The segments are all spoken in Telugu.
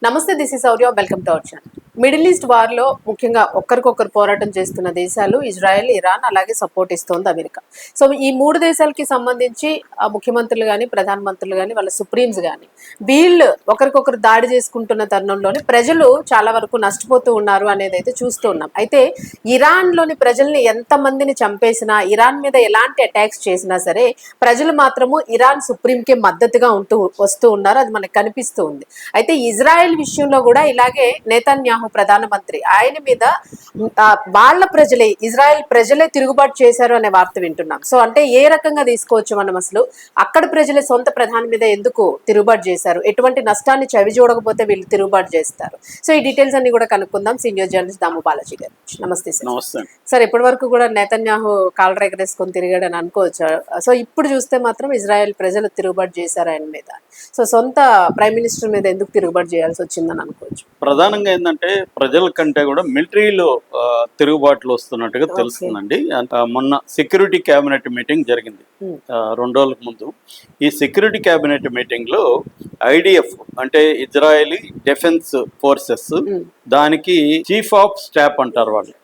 నమస్తే, this is Sourya. Welcome to our channel. Middle east war లో ముఖ్యంగా ఒక్కరికొకరు పోరాటం చేస్తున్న దేశాలు ఇజ్రాయెల్, ఇరాన్, అలాగే సపోర్ట్ ఇస్తోంది అమెరికా. సో ఈ మూడు దేశాలకి సంబంధించి ముఖ్యమంత్రులు కానీ, ప్రధానమంత్రులు కానీ, వాళ్ళ సుప్రీంస్ కానీ వీళ్ళు ఒకరికొకరు దాడి చేసుకుంటున్న తరుణంలోనే ప్రజలు చాలా వరకు నష్టపోతూ ఉన్నారు అనేది అయితే చూస్తూ ఉన్నాం. అయితే ఇరాన్ లోని ప్రజల్ని ఎంతమందిని చంపేసినా, ఇరాన్ మీద ఎలాంటి అటాక్స్ చేసినా సరే ప్రజలు మాత్రము ఇరాన్ సుప్రీంకే మద్దతుగా వస్తూ ఉన్నారు. అది మనకు కనిపిస్తూ ఉంది. అయితే ఇజ్రాయెల్ విషయంలో కూడా ఇలాగే నేతన్యాహు ప్రధానమంత్రి ఆయన మీద వాళ్ళ ప్రజలే, ఇజ్రాయెల్ ప్రజలే తిరుగుబాటు చేశారు అనే వార్త వింటున్నాం. సో అంటే ఏ రకంగా తీసుకోవచ్చు మనం, అసలు అక్కడ ప్రజలే సొంత ప్రధాని మీద ఎందుకు తిరుగుబాటు చేశారు, ఎటువంటి నష్టాన్ని చవి చూడకపోతే వీళ్ళు తిరుగుబాటు చేస్తారు? సో ఈ డీటెయిల్స్ అన్ని కూడా కనుక్కుందాం. సీనియర్ జర్నలిస్ట్ దాము బాలాజీ గారు, నమస్తే సార్. నమస్తే సార్. ఇప్పటి వరకు కూడా నేతన్యాహు కాలర్ ఎగరేసుకొని తిరిగాడని అనుకోవచ్చు. సో ఇప్పుడు చూస్తే మాత్రం ఇజ్రాయెల్ ప్రజలు తిరుగుబాటు చేశారు ఆయన మీద. సో సొంత ప్రైమ్ మినిస్టర్ మీద ఎందుకు తిరుగుబాటు చేయాల్సి వచ్చిందని అనుకోవచ్చు? ప్రధానంగా ఏంటంటే ప్రజల కంటే కూడా మిలిటరీలో తిరుగుబాట్లు వస్తున్నట్టుగా తెలుస్తుందండి. మొన్న సెక్యూరిటీ క్యాబినెట్ మీటింగ్ జరిగింది 2 రోజుల ముందు. ఈ సెక్యూరిటీ క్యాబినెట్ మీటింగ్ లో ఐడిఎఫ్ అంటే ఇజ్రాయెలీ డిఫెన్స్ ఫోర్సెస్, దానికి చీఫ్ ఆఫ్ స్టాఫ్ అంటారు వాళ్ళు,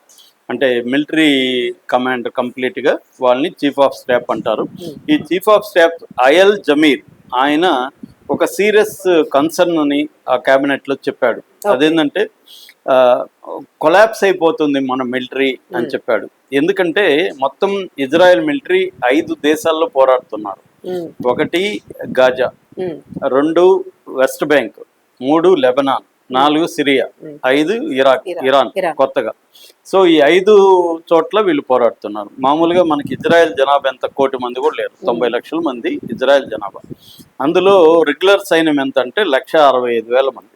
అంటే మిలిటరీ కమాండర్ కంప్లీట్ గా వాళ్ళని చీఫ్ ఆఫ్ స్టాఫ్ అంటారు. ఈ చీఫ్ ఆఫ్ స్టాఫ్ అయల్ జమీర్ ఆయన ఒక సీరియస్ కన్సర్న్ అని ఆ క్యాబినెట్ లో చెప్పాడు. అదేంటంటే కొలాప్స్ అయిపోతుంది మన మిలిటరీ అని చెప్పాడు. ఎందుకంటే మొత్తం ఇజ్రాయెల్ మిలిటరీ 5 దేశాల్లో పోరాడుతున్నారు. 1 Gaza, 2 west bank, 3 Lebanon, 4 Syria, 5 Iran కొత్తగా. సో ఈ 5 చోట్ల వీళ్ళు పోరాడుతున్నారు. మామూలుగా మనకి ఇజ్రాయెల్ జనాభా ఎంత, 1 కోటి మంది కూడా లేరు, 90 లక్షల మంది ఇజ్రాయెల్ జనాభా. అందులో రెగ్యులర్ సైన్యం ఎంత అంటే 1,65,000 మంది.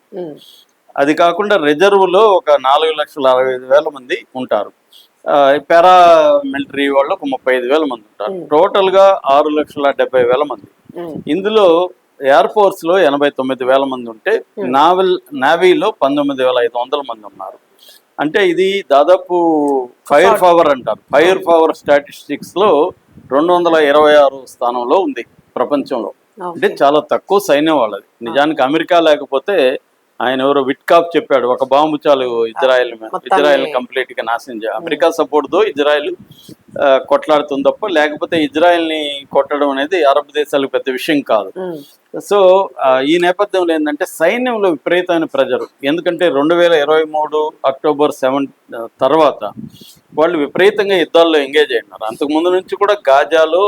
అది కాకుండా రిజర్వ్లో ఒక 4,65,000 మంది ఉంటారు. పారా మిలిటరీ వాళ్ళు ఒక 35,000 మంది ఉంటారు. టోటల్గా 6,70,000 మంది. ఇందులో ఎయిర్ ఫోర్స్ లో 89,000 మంది ఉంటే నావీలో 19,500 మంది ఉన్నారు. అంటే ఇది దాదాపు ఫైర్ పవర్ అంటారు. ఫైర్ పవర్ స్టాటిస్టిక్స్ లో 226 స్థానంలో ఉంది ప్రపంచంలో. అంటే చాలా తక్కువ సైన్యం వాళ్ళది. నిజానికి అమెరికా లేకపోతే ఆయన ఎవరో విట్కాప్ చెప్పాడు, ఒక బాంబు చాలు ఇజ్రాయెల్ కంప్లీట్ గా నాశనం చేయాలి. అమెరికా సపోర్ట్ తో ఇజ్రాయెల్ కొట్లాడుతుంది తప్ప, లేకపోతే ఇజ్రాయెల్ ని కొట్టడం అనేది అరబ్ దేశాలకు పెద్ద విషయం కాదు. సో ఈ నేపథ్యంలో ఏంటంటే సైన్యంలో విపరీతమైన ప్రెజర్. ఎందుకంటే 2023 అక్టోబర్ 7 తర్వాత వాళ్ళు విపరీతంగా యుద్ధాల్లో ఎంగేజ్ అయినారు. అంతకుముందు నుంచి కూడా గాజాలో,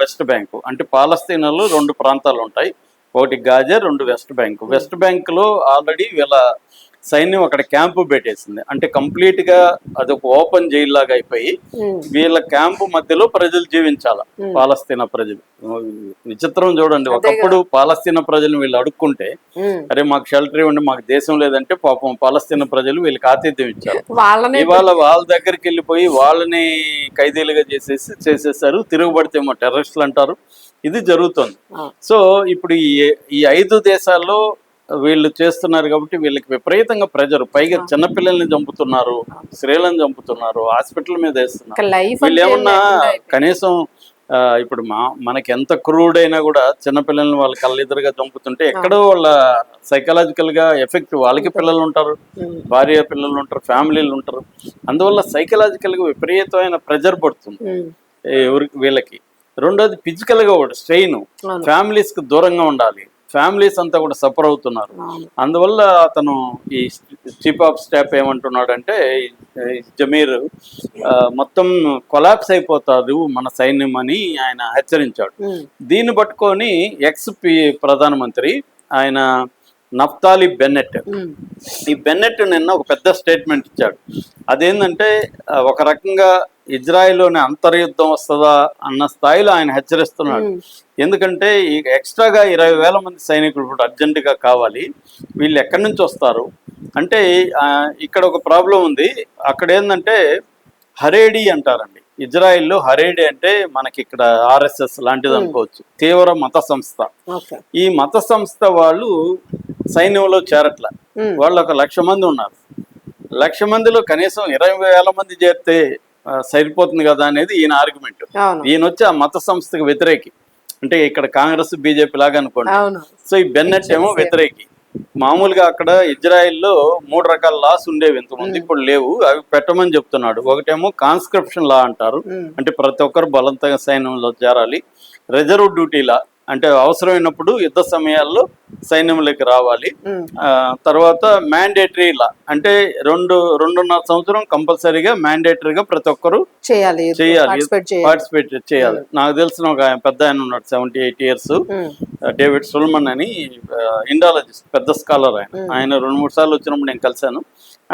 వెస్ట్ బ్యాంకు, అంటే పాలస్తీనాలో 2 ప్రాంతాలు ఉంటాయి. 1 Gaza, 2 west bank. West bank లో ఆల్రెడీ వీళ్ళ సైన్యం అక్కడ క్యాంపు పెట్టేసింది. అంటే కంప్లీట్ గా అదొక ఓపెన్ జైల్ లాగా అయిపోయి వీళ్ళ క్యాంపు మధ్యలో ప్రజలు జీవించాల, పాలస్తీనా ప్రజలు. విచిత్రం చూడండి, ఒకప్పుడు పాలస్తీనా ప్రజలు వీళ్ళు అడుక్కుంటే, అరే మాకు షెల్టర్ ఇవ్వండి, మాకు దేశం లేదంటే పాపం పాలస్తీనా ప్రజలు వీళ్ళకి ఆతిథ్యం ఇచ్చారు. ఇవాళ వాళ్ళ దగ్గరికి వెళ్ళిపోయి వాళ్ళని ఖైదీలుగా చేసేసారు. తిరుగుబడితే ఏమో టెర్రరిస్టులు అంటారు. ఇది జరుగుతుంది. సో ఇప్పుడు ఈ 5 దేశాల్లో వీళ్ళు చేస్తున్నారు కాబట్టి వీళ్ళకి విపరీతంగా ప్రెజర్. పైగా చిన్నపిల్లల్ని చంపుతున్నారు, స్త్రీలను చంపుతున్నారు, హాస్పిటల్ మీద వేస్తున్నారు. వీళ్ళు ఏమన్నా కనీసం ఇప్పుడు మనకి ఎంత క్రూడ్ అయినా కూడా చిన్నపిల్లల్ని వాళ్ళ కళ్ళెదురుగా చంపుతుంటే ఎక్కడో వాళ్ళ సైకలాజికల్ గా ఎఫెక్ట్. వాళ్ళకి పిల్లలు ఉంటారు, భార్య పిల్లలు ఉంటారు, ఫ్యామిలీలు ఉంటారు. అందువల్ల సైకలాజికల్ గా విపరీతమైన ప్రెజర్ పడుతుంది వీళ్ళకి. రెండోది ఫిజికల్ గా కూడా స్ట్రెయిన్. ఫ్యామిలీస్ కి దూరంగా ఉండాలి, ఫ్యామిలీస్ అంతా కూడా సఫర్ అవుతున్నారు. అందువల్ల అతను ఈ చీఫ్ ఆఫ్ స్టాఫ్ ఏమంటున్నాడంటే, జమీర్ మొత్తం కొలాప్స్ అయిపోతారు మన సైన్యం అని ఆయన హెచ్చరించాడు. దీన్ని పట్టుకొని ప్రధానమంత్రి ఆయన నఫ్తాలి బెన్నెట్, ఈ బెన్నెట్ నిన్న ఒక పెద్ద స్టేట్మెంట్ ఇచ్చాడు. అదేంటంటే ఒక రకంగా ఇజ్రాయెల్లోనే అంతర్యుద్ధం వస్తుందా అన్న స్థాయిలో ఆయన హెచ్చరిస్తున్నాడు. ఎందుకంటే ఈ ఎక్స్ట్రాగా 20,000 మంది సైనికులు ఇప్పుడు అర్జెంటుగా కావాలి. వీళ్ళు ఎక్కడి నుంచి వస్తారు అంటే ఇక్కడ ఒక ప్రాబ్లం ఉంది. అక్కడ ఏంటంటే హరేడి అంటారండి. ఇజ్రాయెల్లో హరేడి అంటే మనకి ఇక్కడ ఆర్ఎస్ఎస్ లాంటిది అనుకోవచ్చు, తీవ్ర మత సంస్థ. ఈ మత సంస్థ వాళ్ళు సైన్యంలో చేరట్ల. వాళ్ళు 1,00,000 మంది ఉన్నారు. 1,00,000 మందిలో కనీసం 20,000 మంది చేరితే సరిపోతుంది కదా అనేది ఈయన ఆర్గ్యుమెంట్. ఈయన వచ్చి ఆ మత సంస్థకు వ్యతిరేకి, అంటే ఇక్కడ కాంగ్రెస్ బీజేపీ లాగా అనుకోండి. సో ఈ బెన్నెట్ ఏమో వ్యతిరేకి. మామూలుగా అక్కడ ఇజ్రాయెల్లో 3 రకాల లాస్ ఉండేవి ఇంతకుముందు, ఇప్పుడు లేవు. అవి పెట్టమని చెప్తున్నాడు. ఒకటేమో కాన్స్క్రిప్షన్ లా అంటారు, అంటే ప్రతి ఒక్కరు బలవంతంగా సైన్యంలో చేరాలి. రిజర్వ్ డ్యూటీ లా, అంటే అవసరమైనప్పుడు యుద్ధ సమయాల్లో సైన్యంలోకి రావాలి. తర్వాత మ్యాండేటరీ లా, అంటే 2.5 సంవత్సరం కంపల్సరీగా మ్యాండేటరీగా ప్రతి ఒక్కరు చేయాలి, పార్టిసిపేట్ చేయాలి. నాకు తెలిసిన ఒక పెద్ద ఆయన ఉన్నాడు, 78 years, డేవిడ్ సుల్మన్ అని, ఇండాలజిస్ట్, పెద్ద స్కాలర్. ఆయన 2-3 సార్లు వచ్చినప్పుడు నేను కలిశాను.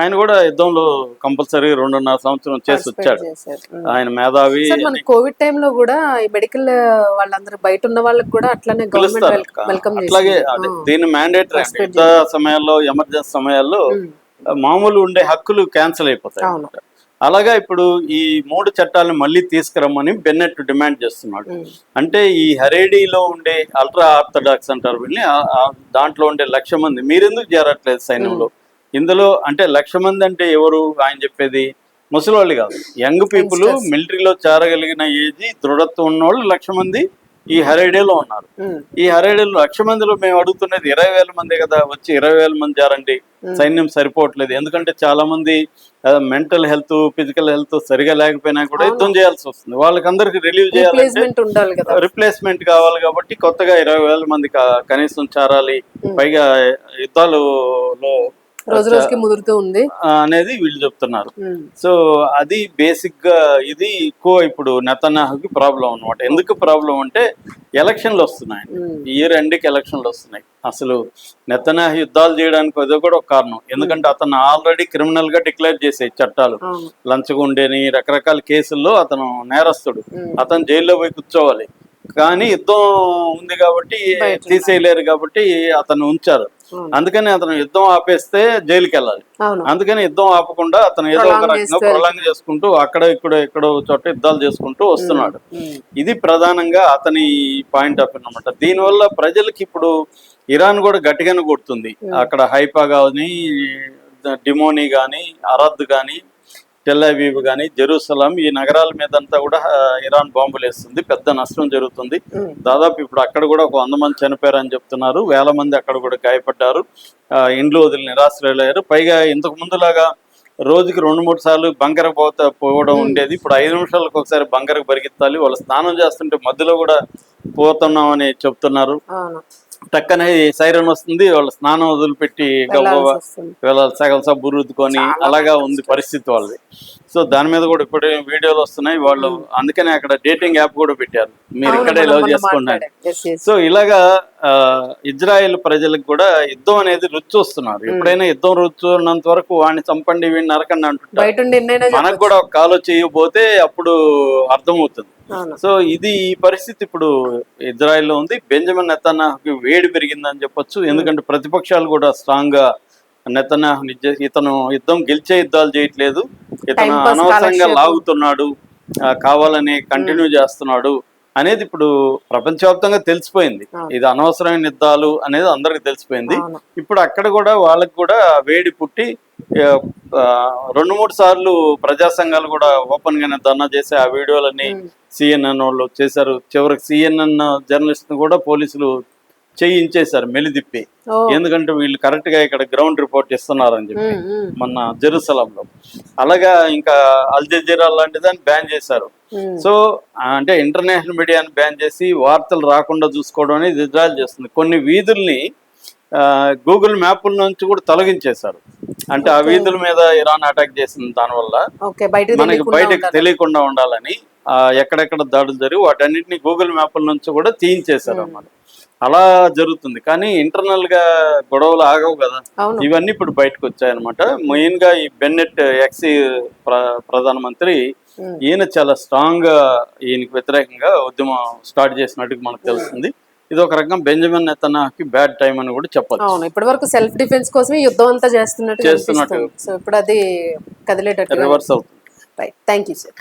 ఆయన కూడా యుద్ధంలో కంపల్సరీ 2.5 సంవత్సరం చేసి వచ్చాడు. ఆయన మేధావి. కోవిడ్ టైంలో కూడా ఈ మెడికల్ వాళ్ళందరూ బయట ఉన్న వాళ్ళకి కూడా అట్లానే అట్లాగే దీన్ని మ్యాండేటరీ, యుద్ధ సమయాల్లో, ఎమర్జెన్సీ సమయాల్లో మామూలు ఉండే హక్కులు క్యాన్సిల్ అయిపోతాయి. అలాగా ఇప్పుడు ఈ 3 చట్టాలను మళ్ళీ తీసుకురమ్మని బెన్నెట్ డిమాండ్ చేస్తున్నాడు. అంటే ఈ హరేడీలో ఉండే అల్ట్రా ఆర్థడాక్స్ అంటారు వీళ్ళని, దాంట్లో ఉండే 1,00,000 మంది మీరెందుకు చేరట్లేదు సైన్యంలో? ఇందులో అంటే 1,00,000 మంది అంటే ఎవరు ఆయన చెప్పేది? ముసలివాళ్ళు కాదు, యంగ్ పీపుల్, మిలిటరీలో చేరగలిగిన ఏజీ, దృఢత్వం ఉన్న వాళ్ళు 1,00,000 మంది ఈ హరేడీలో ఉన్నారు. ఈ హరేడీలో 1,00,000 మందిలో మేము అడుగుతున్నది 20,000 మందే కదా, వచ్చి 20,000 మంది చేరండి. సైన్యం సరిపోవట్లేదు, ఎందుకంటే చాలా మంది మెంటల్ హెల్త్, ఫిజికల్ హెల్త్ సరిగా లేకపోయినా కూడా యుద్ధం చేయాల్సి వస్తుంది. వాళ్ళకందరికి రిలీవ్ చేయాలంటే రిప్లేస్మెంట్ కావాలి. కాబట్టి కొత్తగా 20,000 మంది కనీసం చేరాలి. పైగా యుద్ధాలలో రోజుకి ముదురుతూ ఉంది అనేది వీళ్ళు చెప్తున్నారు. సో అది బేసిక్ గా ఇది ఎక్కువ ఇప్పుడు నెతన్యాహుకి ప్రాబ్లం అన్నమాట. ఎందుకు ప్రాబ్లం అంటే ఎలక్షన్లు వస్తున్నాయి, ఇయర్ ఎండ్కి ఎలక్షన్లు వస్తున్నాయి. అసలు నెతన్యాహు యుద్ధాలు చేయడానికి అది కూడా ఒక కారణం. ఎందుకంటే అతను ఆల్రెడీ క్రిమినల్ గా డిక్లేర్ చేసే చట్టాలు, లంచగొండేని, రకరకాల కేసుల్లో అతను నేరస్తుడు. అతను జైల్లో పోయి కూర్చోవాలి. కానీ యుద్ధం ఉంది కాబట్టి తీసేయలేరు, కాబట్టి అతను ఉంచారు. అందుకని అతను యుద్ధం ఆపేస్తే జైలుకి వెళ్ళాలి. అందుకని యుద్ధం ఆపకుండా అతను ఏదో ఒక రకంగా ప్రొలాంగ్ చేసుకుంటూ అక్కడ ఎక్కడో చోట యుద్ధాలు చేసుకుంటూ వస్తున్నాడు. ఇది ప్రధానంగా అతని పాయింట్ ఆఫ్ వ్యూ అన్నమాట. దీనివల్ల ప్రజలకి ఇప్పుడు ఇరాన్ కూడా గట్టిగానే కొడుతుంది. అక్కడ హైఫా కానీ, డిమోని కానీ, అరద్ కానీ, టెల్ అవీవ్ కానీ, జెరూసలం, ఈ నగరాల మీద అంతా కూడా ఇరాన్ బాంబులు వేస్తుంది. పెద్ద నష్టం జరుగుతుంది. దాదాపు ఇప్పుడు అక్కడ కూడా ఒక 100 మంది చనిపోయారని చెప్తున్నారు. 1000 మంది అక్కడ కూడా గాయపడ్డారు. ఇండ్లు వదిలి నిరాశ్రయులయ్యారు. పైగా ఇంతకు ముందులాగా రోజుకి 2-3 సార్లు బంకర్ పోవడం ఉండేది. ఇప్పుడు 5 నిమిషాలకు ఒకసారి బంకర్కి పరిగెత్తాలి. వాళ్ళు స్నానం చేస్తుంటే మధ్యలో కూడా పోతున్నామని చెప్తున్నారు. టక్కనే సైరన్ వస్తుంది, వాళ్ళు స్నానం వదిలిపెట్టి వెళ్ళాలి, సగం సబ్బు రుద్దుకొని, అలాగా ఉంది పరిస్థితి వాళ్ళది. సో దాని మీద కూడా ఇప్పుడు వీడియోలు వస్తున్నాయి. వాళ్ళు అందుకనే అక్కడ డేటింగ్ యాప్ కూడా పెట్టారు, మీరు ఇక్కడే లవ్ చేసుకోండి. సో ఇలాగా ఇజ్రాయెల్ ప్రజలకు కూడా యుద్ధం అనేది రుచి వస్తున్నారు. ఎప్పుడైనా యుద్ధం రుచి ఉన్నంత వరకు వాడిని చంపండి, వీడిని నరకండి అంటుంటారు. మనకు కూడా ఒక కాలో చేయబోతే అప్పుడు అర్థమవుతుంది. సో ఇది ఈ పరిస్థితి ఇప్పుడు ఇజ్రాయెల్లో ఉంది. బెంజమిన్ నెతన్యాహుకి వేడి పెరిగిందని చెప్పొచ్చు. ఎందుకంటే ప్రతిపక్షాలు కూడా స్ట్రాంగ్ గా నెతన్యాహుని, ఇతను గెలిచే యుద్ధాలు చేయట్లేదు, ఇతను అనవసరంగా లాగుతున్నాడు, కావాలని కంటిన్యూ చేస్తున్నాడు అనేది ఇప్పుడు ప్రపంచవ్యాప్తంగా తెలిసిపోయింది. ఇది అనవసరమైన యుద్ధాలు అనేది అందరికి తెలిసిపోయింది. ఇప్పుడు అక్కడ కూడా వాళ్ళకి కూడా వేడి పుట్టి 2-3 సార్లు ప్రజా సంఘాలు కూడా ఓపెన్ గానే ధర్నా చేసి ఆ వీడియోలన్నీ CNN వాళ్ళు చేశారు. చివరికి CNN జర్నలిస్ట్ ను కూడా పోలీసులు చేయించేశారు మెలిదిప్పి. ఎందుకంటే వీళ్ళు కరెక్ట్ గా ఇక్కడ గ్రౌండ్ రిపోర్ట్ ఇస్తున్నారని చెప్పి మొన్న జెరూసలంలో. అలాగా ఇంకా అల్ జజీరా లాంటి దాన్ని బ్యాన్ చేశారు. సో అంటే ఇంటర్నేషనల్ మీడియాని బ్యాన్ చేసి వార్తలు రాకుండా చూసుకోవడం అనేది ఇజ్రాయెల్ చేస్తుంది. కొన్ని వీధుల్ని గూగుల్ మ్యాప్ల నుంచి కూడా తొలగించేశారు. అంటే ఆ వీధుల మీద ఇరాన్ అటాక్ చేసింది, దానివల్ల మనకి బయటకు తెలియకుండా ఉండాలని ఎక్కడెక్కడ దాడులు జరిగి వాటన్నిటిని గూగుల్ మ్యాప్ల నుంచి కూడా తీయించేశారు అన్నమాట. అలా జరుగుతుంది. కానీ ఇంటర్నల్ గా గొడవలు ఆగవు కదా, ఇవన్నీ ఇప్పుడు బయటకు వచ్చాయన్నమాట. మెయిన్ గా ఈ బెన్నెట్ ఎక్స్ ప్రధానమంత్రి, ఈయన చాలా స్ట్రాంగ్ గా ఈయనకి వ్యతిరేకంగా ఉద్యమం స్టార్ట్ చేసినట్టుగా మనకు తెలుస్తుంది. ఇది ఒక రకం బెంజమిన్ నెతన్యాహుకి బ్యాడ్ టైం అని కూడా చెప్పొచ్చు. అవును, ఇప్పటి వరకు సెల్ఫ్ డిఫెన్స్ కోసమే యుద్ధం అంతా చేస్తున్నట్టు. సో ఇప్పుడు అది కదిలేటట్టు రివర్స్ అవుతుంది. Right, thank you sir.